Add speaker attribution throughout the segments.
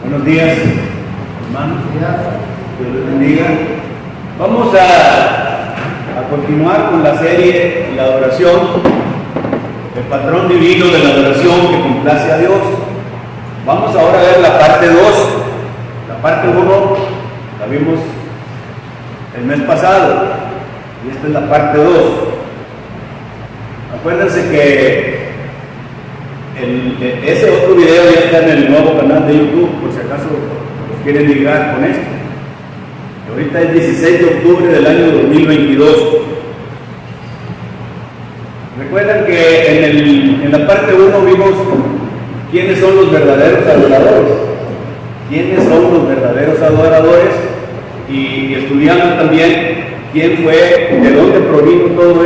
Speaker 1: Buenos días, hermanos. Dios les bendiga. Vamos a continuar con la serie La adoración, el patrón divino de la adoración que complace a Dios. Vamos ahora a ver la parte 2. La parte 1 la vimos el mes pasado y esta es la parte 2. Acuérdense que ese otro video ya está en el nuevo canal de YouTube, por si acaso los quieren ligar con esto. Ahorita es 16 de octubre del año 2022. Recuerdan que en la parte 1 vimos quiénes son los verdaderos adoradores. Quiénes son los verdaderos adoradores y estudiamos también quién fue, de dónde provino todo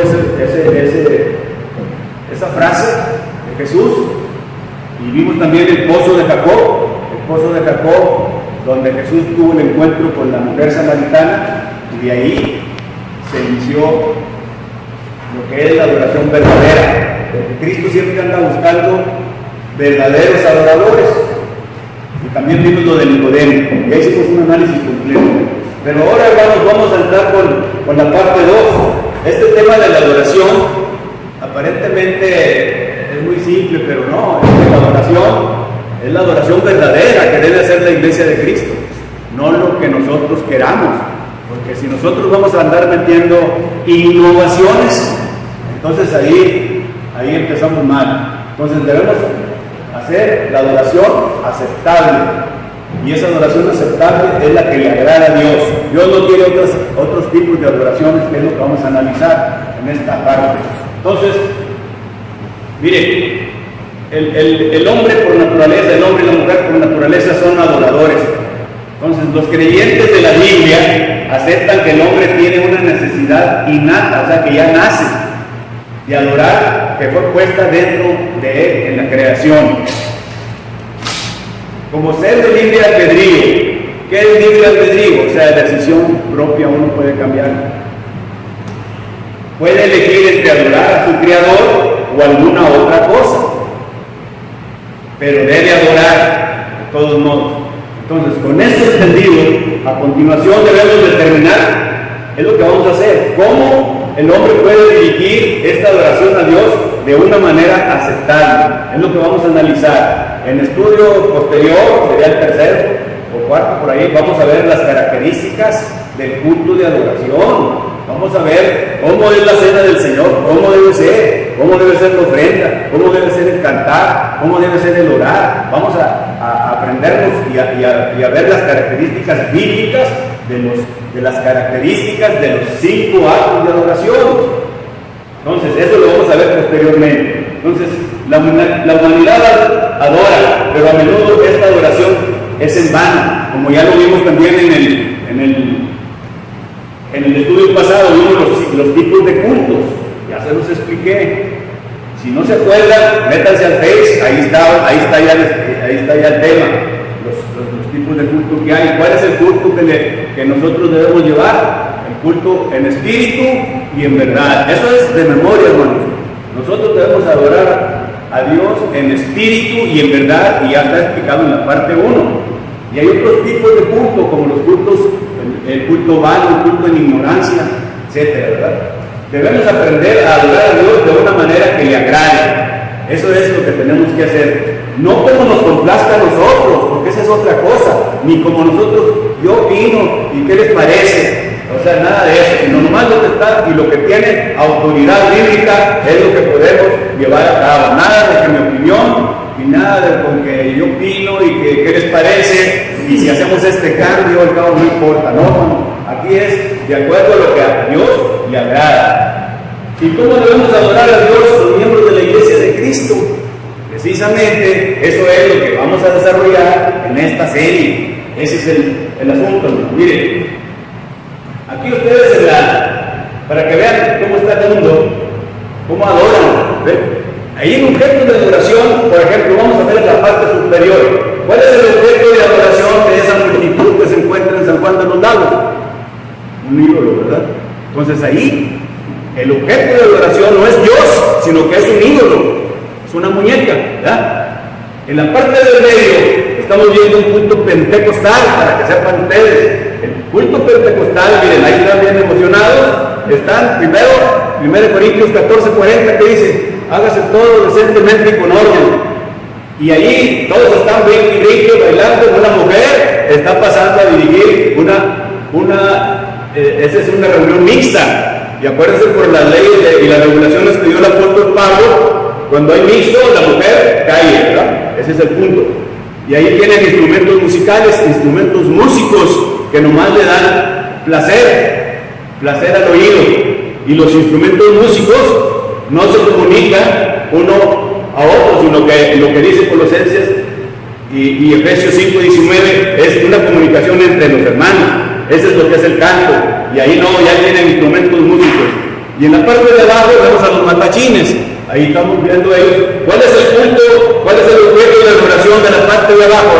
Speaker 1: esa frase de Jesús. Y vimos también el pozo de Jacob, donde Jesús tuvo el encuentro con la mujer samaritana, y de ahí se inició lo que es la adoración verdadera, porque Cristo siempre anda buscando verdaderos adoradores. Y también vimos lo de Nicodemo, y ahí hicimos un análisis completo. Pero ahora, hermanos, vamos a entrar con la parte 2. Este tema de la adoración aparentemente es muy simple, pero no, es la adoración verdadera que debe hacer la iglesia de Cristo, no lo que nosotros queramos, porque si nosotros vamos a andar metiendo innovaciones, entonces ahí empezamos mal. Entonces debemos hacer la adoración aceptable, y esa adoración aceptable es la que le agrada a Dios. Dios no quiere otros tipos de adoraciones, que es lo que vamos a analizar en esta parte. Entonces, mire, el hombre por naturaleza, el hombre y la mujer por naturaleza son adoradores. Entonces, los creyentes de la Biblia aceptan que el hombre tiene una necesidad innata, o sea, que ya nace, de adorar, que fue puesta dentro de él en la creación. Como ser de libre albedrío. ¿Qué es libre albedrío? O sea, la decisión propia uno puede cambiar. Puede elegir entre adorar a su Creador o alguna otra cosa, pero debe adorar de todos modos. Entonces, con esto entendido, a continuación debemos determinar, es lo que vamos a hacer, cómo el hombre puede dirigir esta adoración a Dios de una manera aceptable. Es lo que vamos a analizar. En estudio posterior, sería el tercero o cuarto por ahí, vamos a ver las características del culto de adoración. Vamos a ver cómo es la cena del Señor, cómo debe ser la ofrenda, cómo debe ser el cantar, cómo debe ser el orar. Vamos a aprendernos y a ver las características bíblicas de las características de los 5 actos de adoración. Entonces, eso lo vamos a ver posteriormente. Entonces, la humanidad adora, pero a menudo esta adoración es en vano, como ya lo vimos también en el estudio pasado. Vimos los tipos de cultos, ya se los expliqué. Si no se acuerdan, métanse al Face, ahí está ya el tema, los tipos de culto que hay. ¿Cuál es el culto que nosotros debemos llevar? El culto en espíritu y en verdad. Eso es de memoria, hermanos. Nosotros debemos adorar a Dios en espíritu y en verdad, y ya está explicado en la parte 1. Y hay otros tipos de culto, como los cultos, el culto vano, el culto en ignorancia, etcétera, ¿verdad? Debemos aprender a adorar a Dios de una manera que le agrade. Eso es lo que tenemos que hacer. No como nos complazca a nosotros, porque esa es otra cosa. Ni como nosotros, yo opino, ¿y qué les parece? O sea, nada de eso, sino nomás lo que está y lo que tiene autoridad bíblica es lo que podemos llevar a cabo. Nada de que mi opinión y nada de con que yo opino y que qué les parece, y si hacemos este cambio, al cabo no importa, no. Aquí es de acuerdo a lo que a Dios le agrada. ¿Y cómo debemos adorar a Dios los miembros de la iglesia de Cristo? Precisamente eso es lo que vamos a desarrollar en esta serie. Ese es el asunto. Miren, aquí ustedes para que vean cómo está el mundo, cómo adoran. ¿Ven? Ahí en objetos de adoración, por ejemplo, vamos a ver en la parte superior. ¿Cuál es el objeto de adoración de esa multitud que se encuentra en San Juan de los Lagos? Un ídolo, ¿verdad? Entonces ahí, el objeto de adoración no es Dios, sino que es un ídolo, es una muñeca, ¿verdad? En la parte del medio estamos viendo un culto pentecostal, para que sepan ustedes. El culto pentecostal, miren, ahí están bien emocionados. Están, primero Corintios 14:40, que dice: hágase todo decentemente y con orden. Y ahí todos están bien y bailando. Una mujer está pasando a dirigir esa es una reunión mixta. Y acuérdense por las leyes y las regulaciones que dio el apóstol Pablo, cuando hay mixto, la mujer cae, ¿verdad? Ese es el punto. Y ahí tienen instrumentos musicales, instrumentos músicos que nomás le dan placer al oído. Y los instrumentos músicos no se comunican uno a otro, sino que lo que dice Colosenses y Efesios 5:19 es una comunicación entre los hermanos. Ese es lo que es el canto. Y ahí ya tienen instrumentos músicos. Y en la parte de abajo vemos a los matachines. Ahí estamos viendo ellos. ¿Cuál es el culto? ¿Cuál es el objeto de la adoración de la parte de abajo?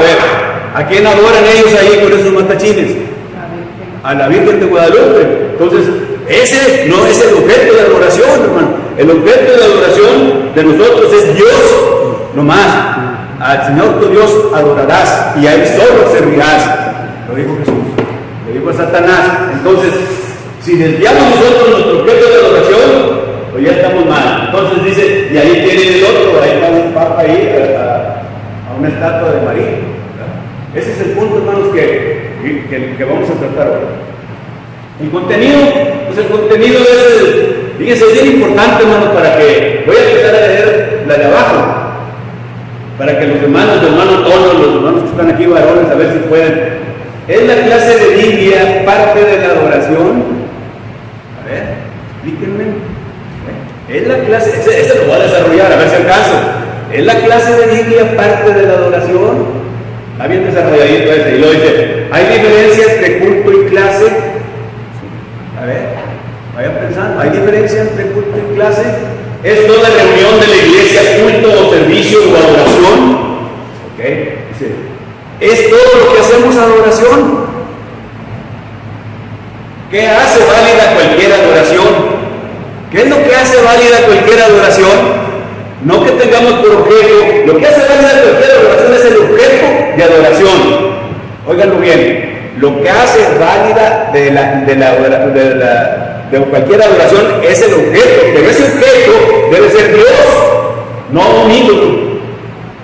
Speaker 1: ¿A quién adoran ellos ahí con esos matachines? A la Virgen de Guadalupe. Entonces, ese no es el objeto de adoración, hermano. El objeto de adoración de nosotros es Dios, no más. Al Señor tu Dios adorarás y a Él solo servirás. Lo dijo Jesús, lo dijo Satanás. Entonces, si desviamos nosotros nuestro objeto de adoración, pues ya estamos mal. Entonces dice, y ahí tiene el otro, ahí está un papa ahí, a una estatua de María. ¿Verdad? Ese es el punto, hermanos, que vamos a tratar hoy. El contenido, pues el contenido es, fíjense, es bien importante, hermano, para que, voy a empezar a leer la de abajo, para que los hermanos, los hermanos que están aquí varones, a ver si pueden. Es la clase de Biblia, parte de la adoración. A ver, explíquenme. Es la clase, ese lo voy a desarrollar, a ver si alcanzo. Es la clase de Biblia, parte de la adoración. Está bien desarrolladito ese, y lo dice, hay diferencias entre culto y clase. A ver, vayan pensando, ¿hay diferencia entre culto y clase? ¿Es toda reunión de la iglesia culto o servicio o adoración? Ok, dice, ¿es todo lo que hacemos adoración? ¿Qué hace válida cualquier adoración? ¿Qué es lo que hace válida cualquier adoración? No que tengamos por objeto, lo que hace válida cualquier adoración es el objeto de adoración. Óiganlo bien. Lo que hace válida de cualquier adoración es el objeto, pero ese objeto debe ser Dios, no un ídolo,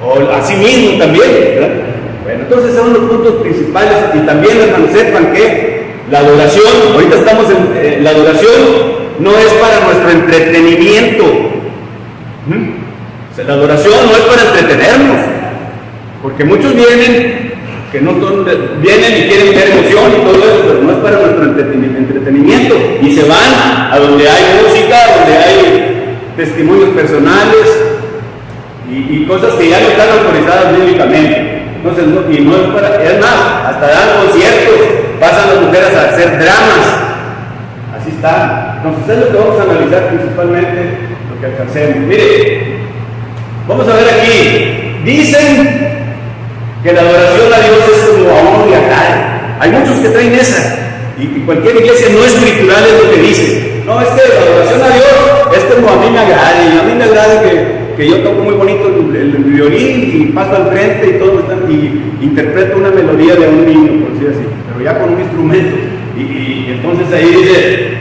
Speaker 1: o a sí mismo también, ¿verdad? Bueno, entonces son los puntos principales. Y también, hermanos, sepan que la adoración, ahorita estamos en la adoración, no es para nuestro entretenimiento. O sea, la adoración no es para entretenernos, porque muchos vienen y quieren ver emoción y todo eso, pero no es para nuestro entretenimiento, y se van a donde hay música, donde hay testimonios personales y cosas que ya no están autorizadas bíblicamente. Entonces, es más, hasta dan conciertos, pasan las mujeres a hacer dramas, así está. Entonces es lo que vamos a analizar principalmente, lo que alcancemos. Mire, vamos a ver aquí, dicen que la adoración a Dios es como a uno le agrade. Hay muchos que traen esa, y cualquier iglesia no escritural es lo que dice. No, es que la adoración a Dios es como a mí me agrade, y a mí me agrada que yo toco muy bonito el violín y paso al frente y todo, y interpreto una melodía de un niño, por decir así, pero ya con un instrumento. Y entonces ahí dice,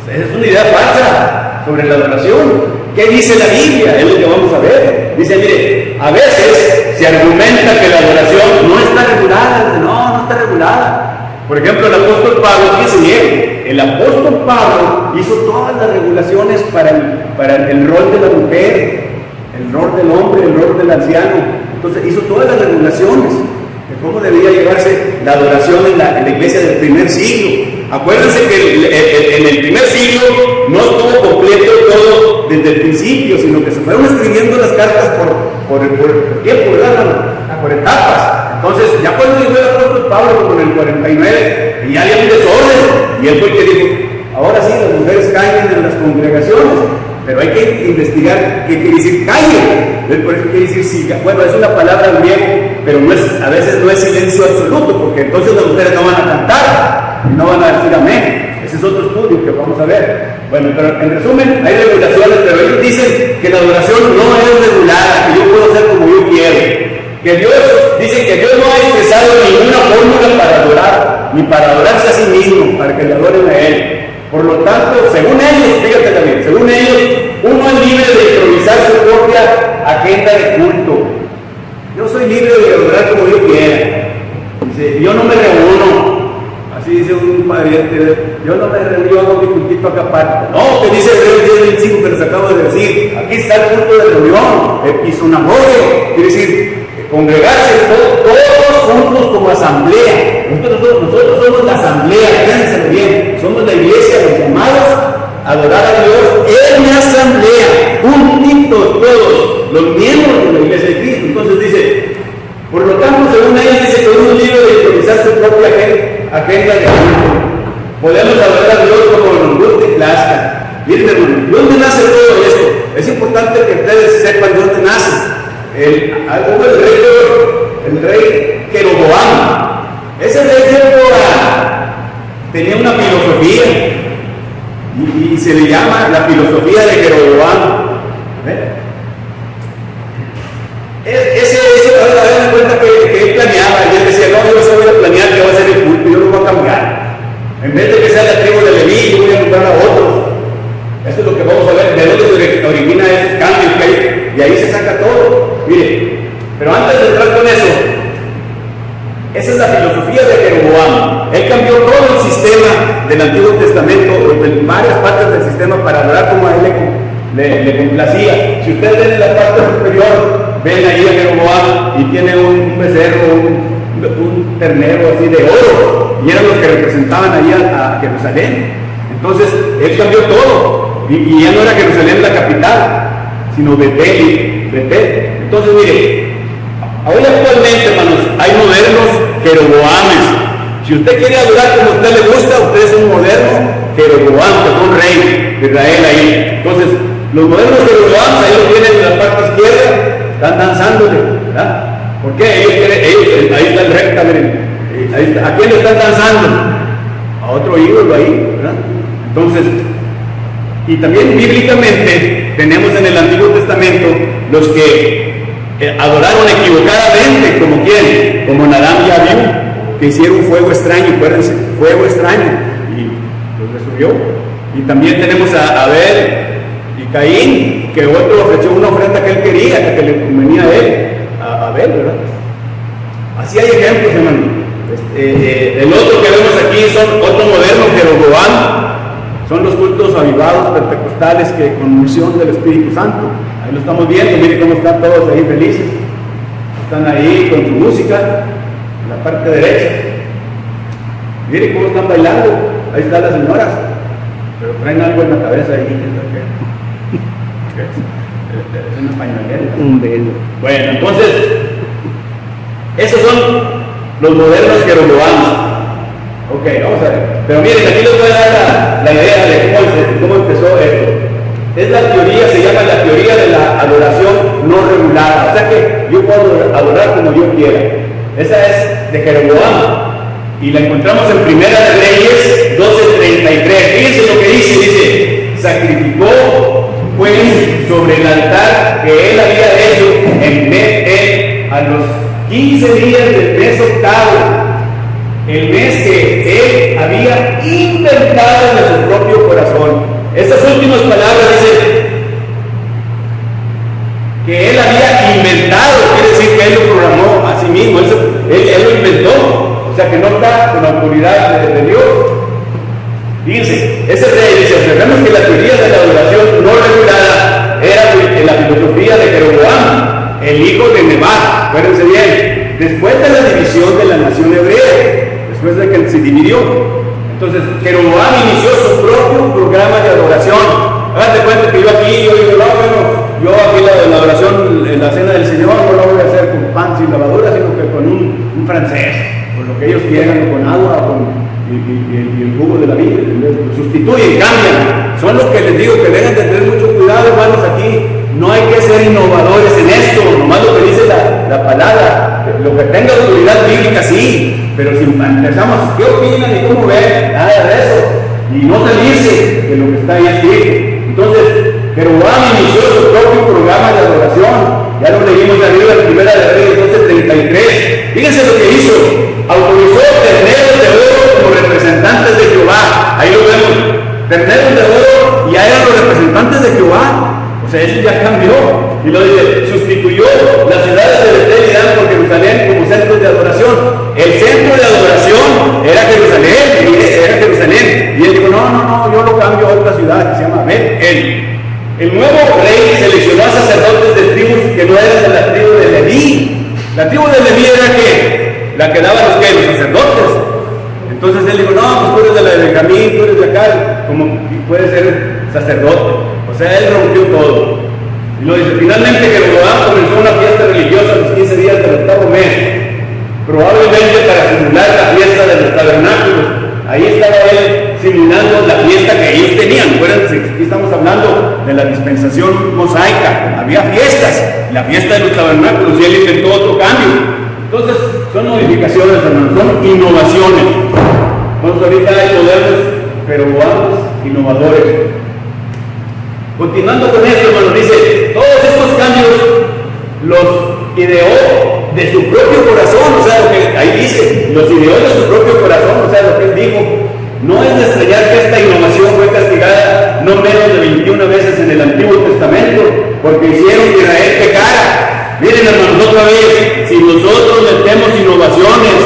Speaker 1: pues, es una idea falsa sobre la adoración. ¿Qué dice la Biblia? Es lo que vamos a ver. Dice, mire, a veces se argumenta que la adoración no está regulada. No está regulada. Por ejemplo, el apóstol Pablo, fíjense bien, el apóstol Pablo hizo todas las regulaciones para el rol de la mujer, el rol del hombre, el rol del anciano. Entonces hizo todas las regulaciones de cómo debía llevarse la adoración en la iglesia del primer siglo. Acuérdense que en el primer siglo no estuvo completo todo desde el principio, sino que se fueron escribiendo las cartas por tiempo, ¿verdad? Por etapas. Entonces, ya cuando llegó el apóstol Pablo con el 49, y ya había un desorden, y él fue el que dijo, ahora sí, las mujeres caen en las congregaciones, pero hay que investigar qué quiere decir calle. Por eso quiere decir sí. Bueno, es una palabra en griego, pero a veces no es silencio absoluto, porque entonces las mujeres no van a cantar y no van a decir amén. Ese es otro estudio que vamos a ver. Bueno, pero en resumen, hay regulaciones, pero ellos dicen que la adoración no es regulada, que yo puedo hacer como yo quiero. Que Dios dicen que Dios no ha expresado ninguna fórmula para adorar, ni para adorarse a sí mismo, para que le adoren a Él. Por lo tanto, según ellos, fíjate también, según ellos, uno es libre de improvisar su propia agenda de culto. Yo soy libre de adorar como yo quiera. Dice, yo no me reúno. Así dice un padre, yo no me reúno, hago mi cultito acá aparte. No, que dice Hebreos 10:25 que les acabo de decir. Aquí está el culto de reunión, episonamore, quiere decir, congregarse todos juntos como asamblea. Nosotros somos la asamblea, fíjense bien, somos la iglesia, los llamados a adorar a Dios en la asamblea, juntitos todos, los miembros de la iglesia de Cristo. Entonces dice, por lo tanto, según ella dice que uno es libre de improvisar su propia agenda de culto. Podemos adorar a Dios como nos guste y plazca. Miren, hermano, ¿de dónde nace todo esto? Es importante que ustedes sepan de dónde nace. El rey Jeroboam. Ese rey Jeroboam tenía una filosofía y se le llama la filosofía de Jeroboam. Hagan cuenta que él planeaba, y él decía, no, yo solo voy a planear que va a ser el culto, yo lo voy a cambiar. En vez de que sea la tribu de Leví, yo voy a nombrar a otros. Esto es lo que vamos a ver, de dónde se origina esos cambios que hay, y ahí se saca todo. Mire, pero antes de entrar con eso, esa es la filosofía de Jeroboam. Él cambió todo el sistema del Antiguo Testamento, en varias partes del sistema, para adorar como a él le complacía. Si ustedes ven en la parte superior, ven ahí a Jeroboam y tiene un becerro, un ternero así de oro, y eran los que representaban ahí a Jerusalén. Entonces, él cambió todo, y ya no era Jerusalén la capital, sino Betel. Entonces, mire, hoy actualmente, hermanos, hay modernos Jeroboames. Si usted quiere adorar como a usted le gusta, usted es un moderno Jeroboam, que es un rey de Israel ahí. Entonces, los modernos Jeroboam, ahí lo tienen en la parte izquierda, están danzándole, ¿verdad? ¿Por qué? Ellos, ahí está el recta, miren. ¿A quién le están danzando? A otro ídolo ahí, ¿verdad? Entonces, y también bíblicamente tenemos en el Antiguo Testamento los que adoraron equivocadamente, como quién, como Nadab y Abiú, que hicieron fuego extraño, acuérdense, fuego extraño, y los destruyó. Y también tenemos a Abel y Caín, que otro ofreció una ofrenda que él quería, que le convenía a él, a Abel, ¿verdad? Así hay ejemplos, hermano. El otro que vemos aquí son otro moderno, Jeroboam. Son los cultos avivados pentecostales que con unción del Espíritu Santo. Ahí lo estamos viendo, miren cómo están todos ahí felices. Están ahí con su música, en la parte derecha. Miren cómo están bailando. Ahí están las señoras, pero traen algo en la cabeza ahí. Es una pañalera.
Speaker 2: Un velo.
Speaker 1: Bueno, entonces, esos son los modernos Jeroboam. Ok, vamos a ver. Pero miren, aquí les voy a dar la idea de cómo empezó esto. Es la teoría, se llama la teoría de la adoración no regulada. O sea que yo puedo adorar como yo quiera. Esa es de Jeroboam. Y la encontramos en Primera de Reyes 12:33. Fíjense lo que dice, sacrificó pues sobre el altar que él había hecho en Betel a los 15 días del mes octavo, el mes que él había inventado de su propio corazón. Estas últimas palabras dicen que él había inventado, quiere decir que él lo programó a sí mismo, él lo inventó, o sea que no está con la autoridad de Dios. Fíjense, ese rey dice, observemos que la teoría de la adoración no regulada era la filosofía de Jeroboam, el hijo de Nebat. Acuérdense bien, después de la división de la nación hebrea, después de que se dividió, entonces Jeroboam inició su propio programa de adoración. Háganse cuenta que yo digo, no, bueno, yo aquí la adoración en la cena del Señor no la voy a hacer con pan sin lavadura, sino que con un francés, con lo que ellos quieran, con agua, y el jugo de la vida, sustituyen, cambian. Son los que les digo que deben de tener mucho cuidado, hermanos. Aquí no hay que ser innovadores en esto, nomás lo que dice la palabra, lo que tenga autoridad bíblica sí, pero si empezamos, ¿qué opinan y cómo ven? Nada de eso, y no salirse de lo que está ahí escrito. Entonces, Jeroboam inició su propio programa de adoración. Ya lo leímos arriba en Primera de Reyes 12:33. Fíjense lo que hizo. Autorizó terneros de oro como representantes de Jehová. Ahí lo vemos. Terneros de oro, ya eran los representantes de Jehová. O sea, eso ya cambió. Y lo dice, sustituyó las ciudades de Betel y Dan por Jerusalén como centros de adoración. El centro de adoración era Jerusalén. Y él dijo, no, yo lo cambio a otra ciudad que se llama Betel. El nuevo rey seleccionó a sacerdotes de tribus que no eran de la tribu de Leví. La tribu de Leví era la que daba los sacerdotes. Entonces él dijo, no, pues tú eres de la de Benjamín, tú eres de acá, como puedes ser sacerdote. O sea, él rompió todo. Y lo dice, finalmente Jeroboam comenzó una fiesta religiosa a los 15 días del octavo mes, probablemente para simular la fiesta de los tabernáculos. Ahí estaba él simulando la fiesta que ellos tenían. Acuérdense, aquí estamos hablando de la dispensación mosaica. Había fiestas, la fiesta de los tabernáculos, y él intentó otro cambio. Entonces, son modificaciones, hermanos, son innovaciones. Entonces, ahorita hay modernos, pero vamos, innovadores. Continuando con esto, hermanos, dice, todos estos cambios los ideó de su propio corazón, o sea, lo que ahí dice, los ideó de su propio corazón, o sea, lo que él dijo. No es de extrañar que esta innovación fue castigada no menos de 21 veces en el Antiguo Testamento, porque hicieron que Israel pecara. Miren, hermanos, otra vez, si nosotros metemos innovaciones,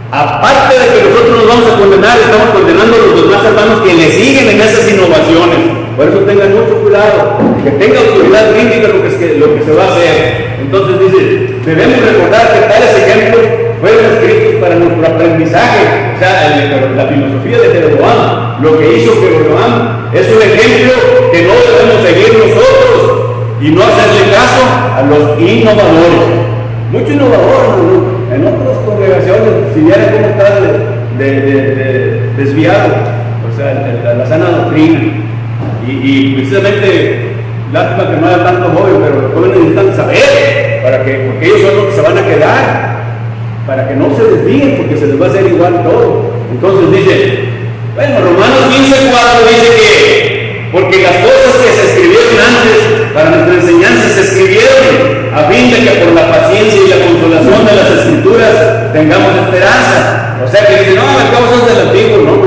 Speaker 1: aparte de que nosotros nos vamos a condenar, estamos condenando a los demás hermanos que le siguen en esas innovaciones. Por eso tengan mucho cuidado, que tenga autoridad bíblica lo que se va a hacer. Entonces dice, debemos recordar que tales ejemplos fueron escritos para nuestro aprendizaje. O sea, la filosofía de Jeroboam, lo que hizo Jeroboam, es un ejemplo que no debemos seguir nosotros y no hacerle caso a los innovadores. Mucho innovador, ¿no? En otras congregaciones, si vieran cómo está desviado, o sea, la sana doctrina. Y precisamente, lástima que no haya tanto joven, pero los jóvenes necesitan saber, porque ellos son los que se van a quedar, para que no se desvíen, porque se les va a hacer igual todo. Entonces dice, bueno, Romanos 15:4 dice que, porque las cosas que se escribieron antes para nuestra enseñanza se escribieron, a fin de que por la paciencia y la consolación de las Escrituras tengamos esperanza. O sea que dice, no, las cosas del antiguo, no.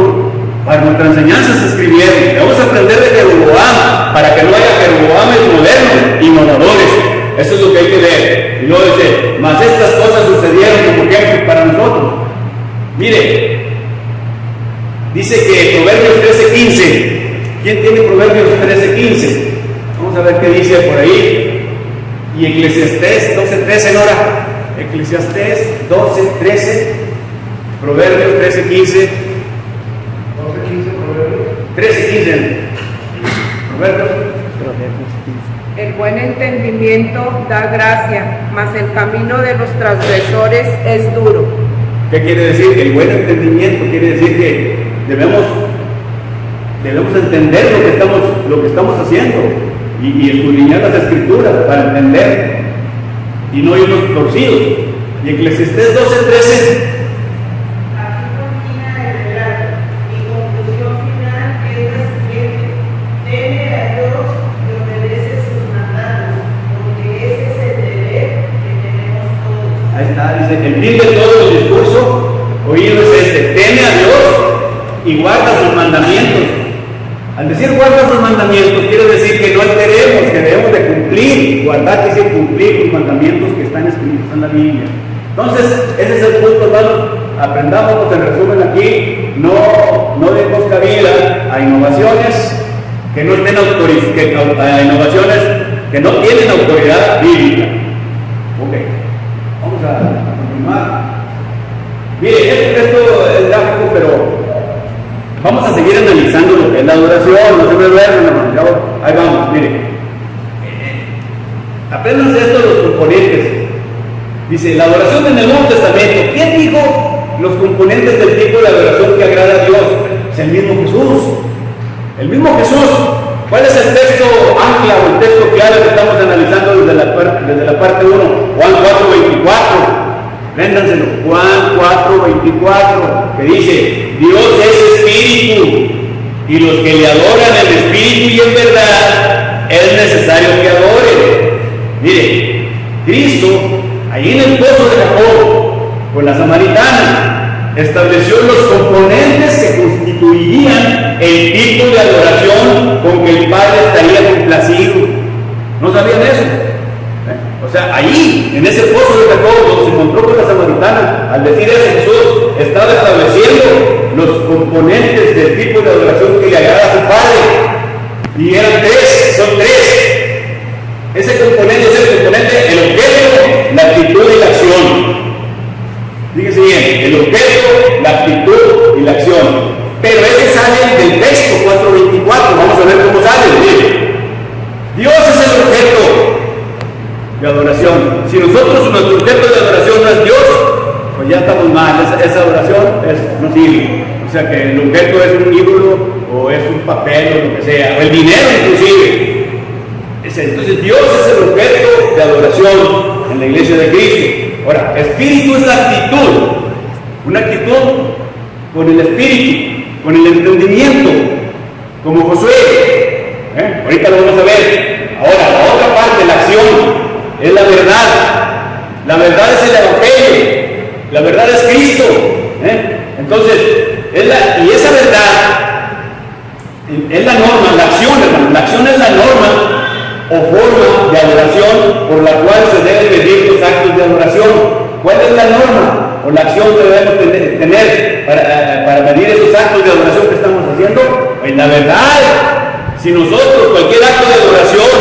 Speaker 1: Para nuestra enseñanza se escribieron. Vamos a aprender de Jeroboam, para que no haya Jeroboames modernos, innovadores. Eso es lo que hay que ver. Y luego dice, mas estas cosas sucedieron como ejemplo para nosotros. Mire, dice que Proverbios 13:15. ¿Quién tiene Proverbios 13:15? Vamos a ver qué dice por ahí. Y Eclesiastés 12:13, Nora. Eclesiastés 12:13. Proverbios 13:15. 13:15. Proverbios.
Speaker 2: El buen entendimiento da gracia, mas el camino de los transgresores es duro.
Speaker 1: ¿Qué quiere decir? El buen entendimiento quiere decir que debemos entender lo que estamos haciendo y escudriñar las Escrituras para entender y no irnos torcidos. Y Eclesiastés 12:13. Dice, el fin de todo el discurso oído es este: teme a Dios y guarda sus mandamientos. Al decir guarda sus mandamientos, quiere decir que no alteremos, que debemos de cumplir. Guardar quiere decir cumplir los mandamientos que están escritos en la Biblia. Entonces, ese es el punto, hermano. Aprendamos, en resumen aquí, no demos cabida a innovaciones que no estén a innovaciones que no tienen autoridad bíblica. Ok. Vamos a continuar. Mire, esto es gráfico, pero vamos a seguir analizando lo que es la adoración. No se me duermen, hermano. Ahí vamos, mire. Aprendan esto de los componentes. Dice, la adoración en el Nuevo Testamento. ¿Quién dijo los componentes del tipo de adoración que agrada a Dios? Es el mismo Jesús. El mismo Jesús. ¿Cuál es el texto ancla o el texto clave que estamos analizando desde la parte 1? Juan 4:24. Véndanselo. Juan 4:24, que dice, Dios es espíritu, y los que le adoran en espíritu y en verdad, es necesario que adoren. Mire, Cristo, ahí en el pozo de Jacob, con la samaritana, estableció los componentes que constituirían el tipo de adoración con que el Padre estaría complacido. ¿No sabían eso? O sea, ahí, en ese pozo de Jacob, donde se encontró con la samaritana, al decir eso, Jesús estaba estableciendo los componentes del tipo de adoración que le agrada a su Padre. Y eran tres, son tres. Ese componente es el componente, el objeto, la actitud y la acción. Fíjense bien, el objeto, la actitud y la acción. Pero ese sale del texto 4:24. Vamos a ver cómo sale. Mire. Dios es el objeto de adoración. Si nuestro objeto de adoración no es Dios, pues ya estamos mal. Esa adoración no sirve. O sea que el objeto es un ídolo o es un papel o lo que sea, o el dinero inclusive. Entonces Dios es el objeto de adoración en la iglesia de Cristo. Ahora, espíritu es la actitud, una actitud con el espíritu, con el entendimiento, como Josué. Ahorita lo vamos a ver. Ahora, la otra parte, la acción, es la verdad. La verdad es el evangelio, la verdad es Cristo. Entonces, y esa verdad es la norma, la acción, hermano. La acción es la norma o forma de adoración por la cual se deben medir los actos de adoración. ¿Cuál es la norma o la acción que debemos tener para medir esos actos de adoración que estamos haciendo? Pues la verdad. Si nosotros cualquier acto de adoración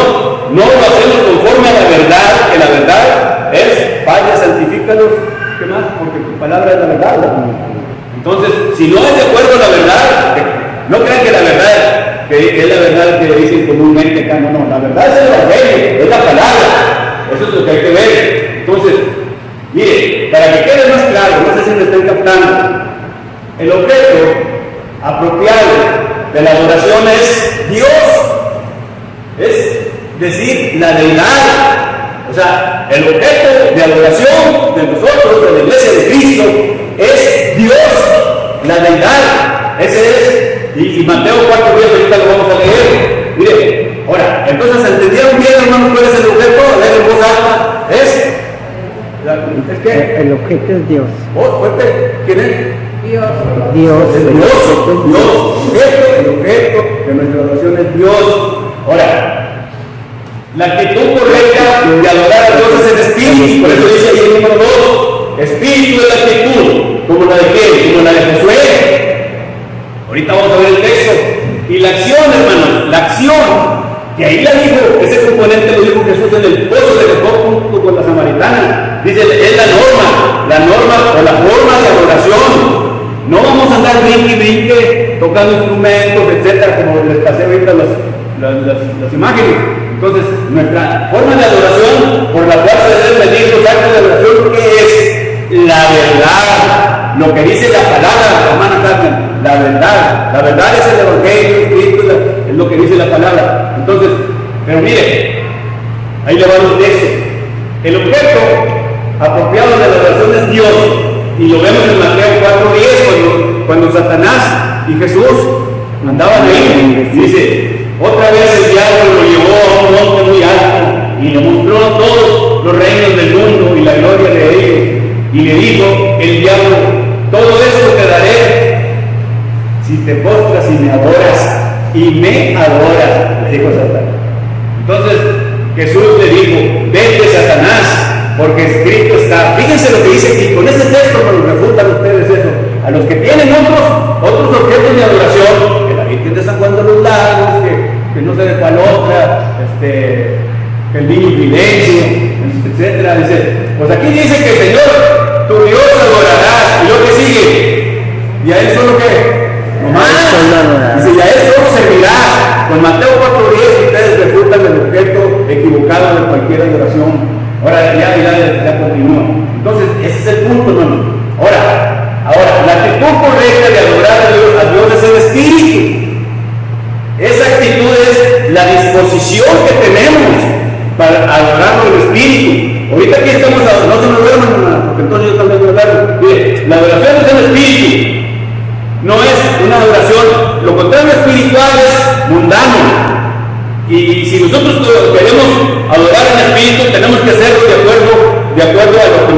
Speaker 1: no lo hacemos conforme a la verdad, que la verdad es, Padre, santifícalos, ¿qué más? Porque tu palabra es la verdad. Entonces, si no es de acuerdo a la verdad, no crean que la verdad que es la verdad que dicen comúnmente acá, no, la verdad es el evangelio, es la palabra, eso es lo que hay que ver. Entonces, mire, para que quede más claro, no sé si me están captando, el objeto apropiado de la adoración es Dios, es decir, la deidad. O sea, el objeto de adoración de nosotros, de la iglesia de Cristo, es Dios, la deidad. Ese es. Y Mateo 4:10, ahorita lo vamos a leer. Mire, ahora, entonces, ¿entendieron bien, hermanos, cuál es el objeto? Leer en voz alta. ¿Es qué?
Speaker 3: El objeto es Dios.
Speaker 1: ¿Vos, fuerte? ¿Quién es?
Speaker 2: Dios.
Speaker 3: Dios.
Speaker 1: El objeto de nuestra adoración es Dios. Ahora, la actitud correcta de adorar a Dios es el espíritu. Por eso dice ahí el número 2. Espíritu es la actitud. ¿Como la de qué? Como la de Josué. Ahorita vamos a ver el texto. Y la acción, hermanos, la acción, que ahí la dijo, ese componente lo dijo Jesús en el pozo de Jacob junto con la samaritana. Dice, es la norma o la forma de adoración. No vamos a andar brinque, tocando instrumentos, etcétera, como les pasé ahorita las imágenes. Entonces, nuestra forma de adoración, por la cual se deben medir los actos de adoración, ¿qué es? La verdad, lo que dice la palabra, hermana Carmen. La verdad es el evangelio, el Espíritu, es lo que dice la palabra. Entonces, pero mire, ahí le va los textos. El objeto apropiado de la adoración es Dios, y lo vemos en Mateo 4:10, cuando Satanás y Jesús andaban ahí. Dice, otra vez el diablo lo llevó a un monte muy alto y le mostró todos los reinos del mundo y la gloria de ellos, y le dijo el diablo, todo esto te daré si te postras y me adoras, le dijo Satanás. Entonces Jesús le dijo, vete Satanás, porque escrito está. Fíjense lo que dice aquí, con ese texto nos refutan ustedes eso. A los que tienen otros objetos de adoración, que la Virgen de San Juan de los Lagos, que no sé de cuál otra, que el niño Fidencio, etcétera, dice, pues aquí dice que el Señor, tu Dios adorarás, y lo que sigue, y a él solo que dice, y a él solo servirá. Con Mateo 4:10 ustedes refutan el objeto equivocado de cualquier adoración. Ahora ya continúa. Entonces, ese es el punto, hermano. Ahora, la actitud correcta de adorar a Dios es el espíritu. Esa actitud es la disposición que tenemos para adorar con el espíritu. Ahorita aquí estamos, no se nos duerman, hermano, porque entonces yo también voy a hablar. Mire, la adoración es el espíritu. No es una adoración, lo contrario espiritual es mundano. Y si nosotros queremos adorar en espíritu tenemos que hacerlo de acuerdo a lo que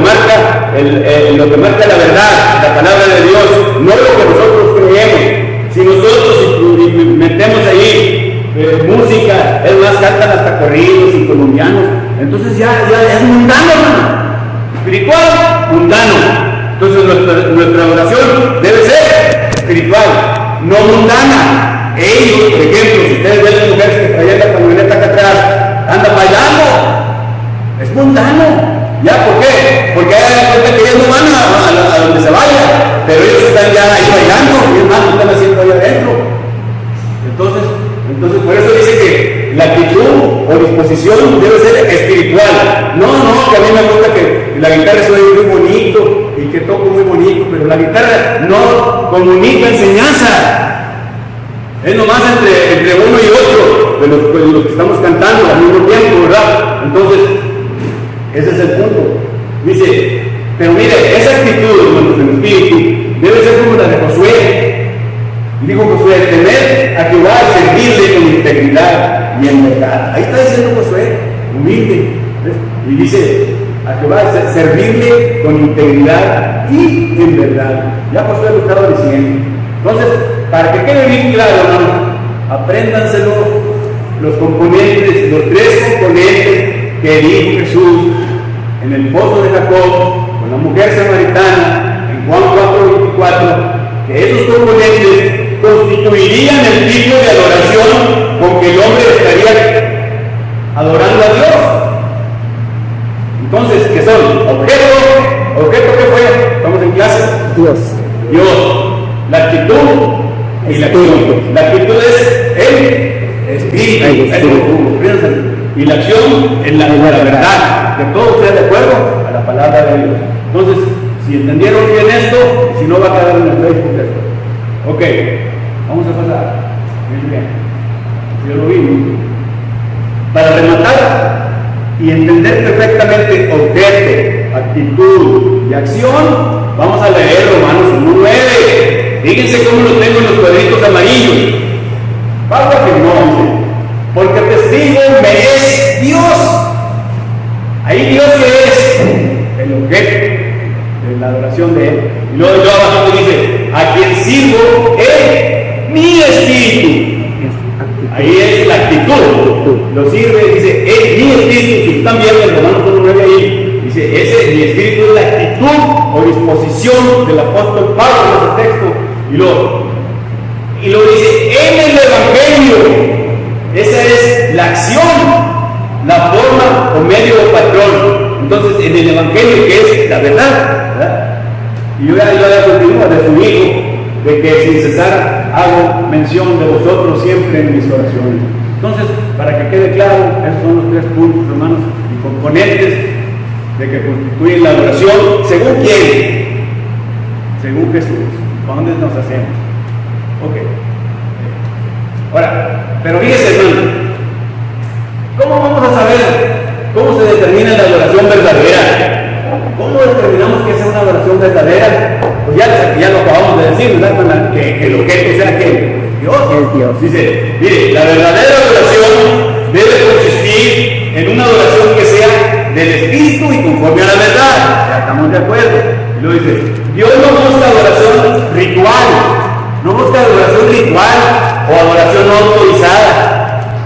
Speaker 1: marca la verdad, la palabra de Dios, no lo que nosotros creemos. Si nosotros metemos ahí música, es más, cantan hasta corridos y colombianos, entonces ya es mundano, hermano. Espiritual, mundano. Entonces nuestra oración debe ser espiritual, no mundana. Ellos, por ejemplo, si ustedes ven las mujeres que traían la camioneta acá atrás, andan bailando, es mundano. ¿Ya? ¿Por qué? Porque hay cuenta que ellos no van a donde se vaya, pero ellos están ya ahí bailando, y es más, lo están haciendo ahí adentro. Entonces por eso dice que la actitud o disposición debe ser espiritual. No, que a mí me gusta que la guitarra suene muy bonito y que toco muy bonito, pero la guitarra no comunica enseñanza. Es nomás entre uno y otro de los que estamos cantando al mismo tiempo, ¿verdad? Entonces, ese es el punto. Dice, pero mire, esa actitud, hermanos, en espíritu, debe ser como la de Josué. Dijo Josué, tener a Jehová y servirle con integridad y en verdad. Ahí está diciendo Josué, humilde. ¿Ves? Y dice, a Jehová servirle con integridad y en verdad. Ya Josué lo estaba diciendo. Entonces, para que quede bien claro, hermano, apréndanselo los componentes, los tres componentes que dijo Jesús en el pozo de Jacob, con la mujer samaritana, en Juan 4:24, que esos componentes constituirían el tipo de adoración con que el hombre estaría adorando a Dios. Entonces, ¿qué son? ¿Objeto qué fue? ¿Estamos en clase? Dios. La actitud y la acción. La actitud es el espíritu. Y la acción es la verdad. Que todo sea de acuerdo a la palabra de Dios. Entonces, si entendieron bien esto, si no va a quedar en el Facebook esto. Ok, vamos a pasar. Bien. Yo lo vi. Para rematar y entender perfectamente objeto, actitud y acción, vamos a leer Romanos 1:9. Fíjense cómo lo tengo en los cuadritos amarillos. Pablo afirmó, porque testigo me es Dios. Ahí Dios que es el objeto de la adoración de Él. Y luego abajo dice, a quien sirvo es mi espíritu. Ahí es la actitud. Lo sirve, dice, es mi espíritu. Si están viendo el Romanos 1:9 ahí, dice, mi espíritu es la actitud o disposición del apóstol Pablo en ese texto. Y lo dice, en el Evangelio. Esa es la acción, la forma o medio o patrón. Entonces, en el Evangelio, que es la verdad. Y yo ya continúo de su hijo, de que sin cesar hago mención de vosotros siempre en mis oraciones. Entonces, para que quede claro, esos son los tres puntos, hermanos, y componentes de que constituyen la adoración. ¿Según quién? Según Jesús. ¿Para dónde nos hacemos? Ok. Ahora, pero fíjese, hermano, ¿cómo vamos a saber cómo se determina la adoración verdadera? ¿Cómo determinamos que es una adoración verdadera? Pues ya lo acabamos de decir, ¿verdad? Que el objeto sea que Dios. Es Dios. Dice, mire, la verdadera adoración debe consistir en una adoración que sea del Espíritu y conforme a la verdad. Ya estamos de acuerdo. Y luego dice, Dios no busca adoración ritual, no busca adoración ritual o adoración no autorizada,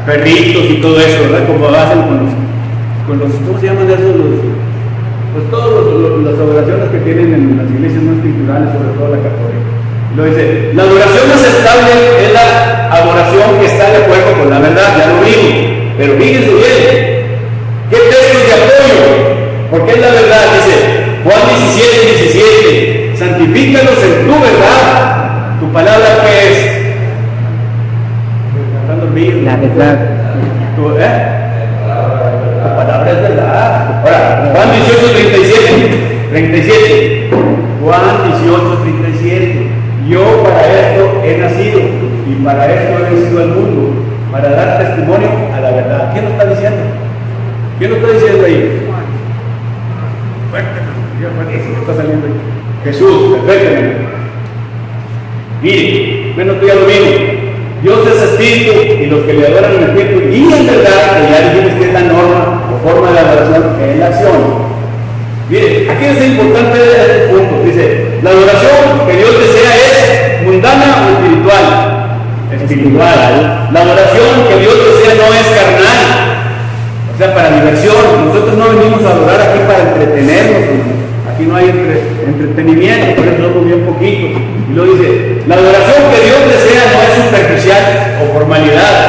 Speaker 1: perritos y todo eso, ¿verdad? Como hacen con los ¿cómo se llaman esos? Pues todas las adoraciones que tienen en las iglesias no escriturales, sobre todo la católica. Lo dice, la adoración aceptable es la adoración que está de acuerdo con la verdad, ya lo vimos. Pero fíjense bien, ¿qué textos de apoyo? Porque es la verdad, dice Juan 17:17, santifícalos en tu verdad. Tu palabra que es la verdad. Tu palabra es verdad. Ahora, Juan 18:37. Juan 18:37. Yo para esto he nacido y para esto he vencido al mundo, para dar testimonio a la verdad. ¿Quién lo está diciendo? ¿Quién lo está diciendo ahí? Fuerte, está saliendo ahí. Jesús, perfectamente. Mire, bueno, tú ya lo vimos. Dios es espíritu y los que le adoran en espíritu y en verdad, que ya dijimos que es la norma o forma de adoración en la acción. Mire, aquí es importante este punto. Dice, la adoración que Dios desea es mundana o espiritual. Espiritual. La adoración que Dios desea no es carnal, o sea, para diversión. Nosotros no venimos a adorar aquí para entretenernos. Aquí no hay entretenimiento, por eso lo bien poquito. Y luego dice, la adoración que Dios desea no es superficial o formalidad.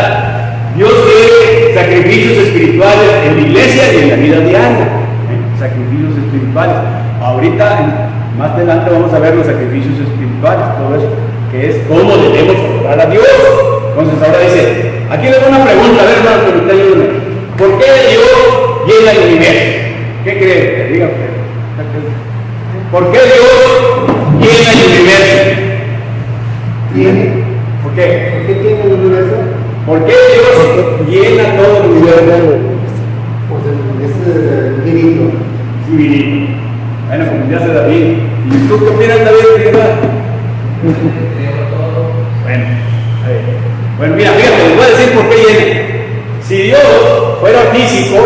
Speaker 1: Dios quiere sacrificios espirituales en la iglesia y en la vida diaria. Sacrificios espirituales. Ahorita, más adelante vamos a ver los sacrificios espirituales, todo eso, que es cómo debemos adorar a Dios. Entonces ahora dice, aquí le doy una pregunta, a ver hermano, que usted ayúdeme. ¿Por qué Dios llena el universo? ¿Qué cree? Diga usted. ¿Por qué Dios llena el universo?
Speaker 3: ¿Tiene?
Speaker 1: ¿Por qué?
Speaker 3: ¿Por qué tiene el universo?
Speaker 1: ¿Por qué Dios llena todo el universo?
Speaker 3: Pues es infinito.
Speaker 1: Infinito. Bueno, como ya se David. ¿Y tú qué opinas, David? Bueno, mira, fíjate, les voy a decir por qué llena. Si Dios fuera físico,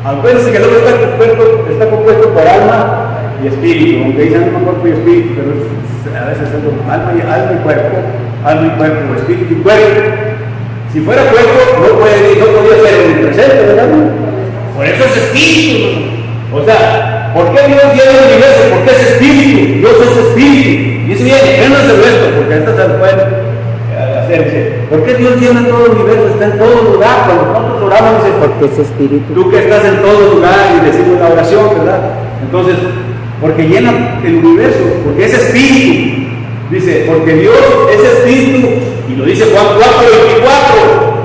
Speaker 1: acuérdense que el hombre está compuesto por alma y espíritu, aunque dicen alma, cuerpo y espíritu, pero a veces es alma y cuerpo, espíritu y cuerpo. Si fuera cuerpo, no podía ser omnipresente, ¿verdad? Por eso es espíritu. O sea, ¿por qué Dios llena el universo? Porque es espíritu. Dios es espíritu. Y eso viene, créanse esto, porque estas se pueden hacerse. ¿Por qué Dios llena todo el universo? Está en todo lugar. Cuando nosotros oramos, dice,
Speaker 3: Porque es espíritu.
Speaker 1: tú que estás en todo lugar y decimos la oración, ¿verdad? Entonces, porque llena el universo, porque es espíritu. Dice, porque Dios es espíritu, y lo dice Juan 4:24.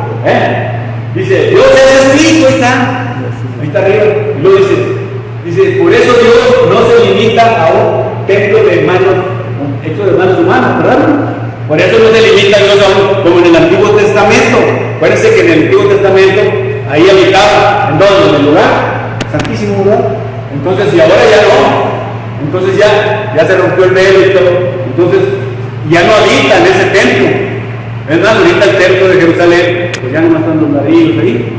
Speaker 1: Dice, Dios es espíritu, ahí está arriba. Y luego dice, por eso Dios no se limita a un templo de manos, hecho de manos humanas, ¿verdad? Por eso no se limita a Dios como en el Antiguo Testamento. Acuérdense que en el Antiguo Testamento ahí habitaba, ¿en dónde? En el lugar santísimo, ¿verdad? Entonces, y ahora ya no. Entonces ya se rompió el velo y todo. Entonces, ya no habita en ese templo. Es más, ahorita el templo de Jerusalén, pues ya no están los ladrillos ahí.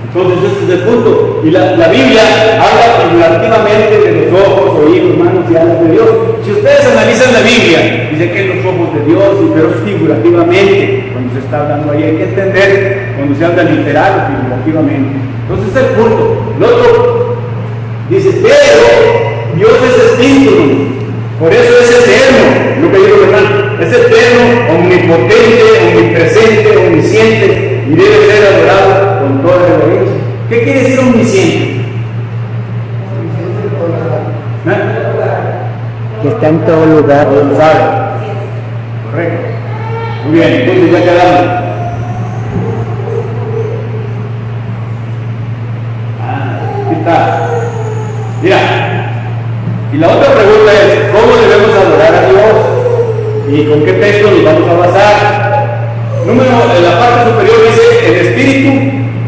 Speaker 1: Entonces, ese es el punto. Y la Biblia habla figurativamente de los ojos, oídos, manos y alas de Dios. Si ustedes analizan la Biblia, dice que es los ojos de Dios, pero es figurativamente. Cuando se está hablando ahí, hay que entender cuando se habla literal o figurativamente. Entonces, ese es el punto. El otro dice, pero Dios es espíritu. Por eso es eterno, lo que digo, hermano, es eterno, omnipotente, omnipresente, omnisciente, y debe ser adorado con toda reverencia. ¿Qué quiere decir omnisciente?
Speaker 3: Que está en todo lugar.
Speaker 1: Todos lo saben. Correcto. Muy bien, entonces ya quedamos. Aquí está. Mira. Y la otra pregunta es, ¿cómo debemos adorar a Dios? ¿Y con qué texto nos vamos a basar? En la parte superior dice, en espíritu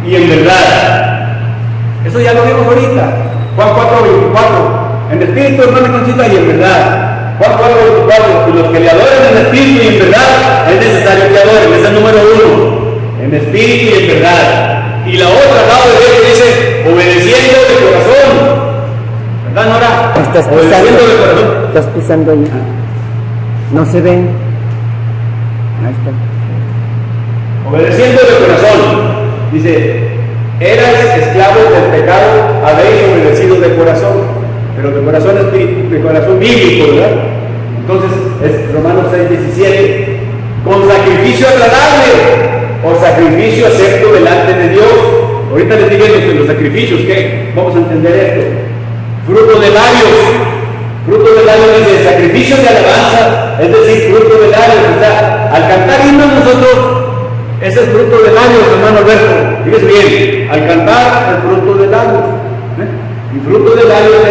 Speaker 1: y en verdad. Eso ya lo vimos ahorita. Juan 4:24. En espíritu, hermano Conchita, y en verdad. Juan 4:24. Y los que le adoren en espíritu y en verdad, es necesario que adoren. Ese es el número 1. En espíritu y en verdad. Y la otra, al lado derecho, dice, obedeciendo de corazón. ¿Verdad, Nora?
Speaker 3: Estás
Speaker 1: Obedeciendo de corazón.
Speaker 3: Estás pisando ahí. No se ven. Ahí está.
Speaker 1: Obedeciendo de corazón. Dice, erais esclavos del pecado, habéis obedecido de corazón. Pero de corazón espíritu, de corazón bíblico, ¿verdad? Entonces, es Romanos 6:17. Con sacrificio agradable o sacrificio acepto delante de Dios. Ahorita les digo los sacrificios, ¿qué? Vamos a entender esto. Fruto de labios dice sacrificio de alabanza, es decir, fruto de labios. O sea, al cantar himnos nosotros, ese es fruto de labios, hermano Alberto. Fíjese bien, al cantar el fruto de labios. Y fruto de labios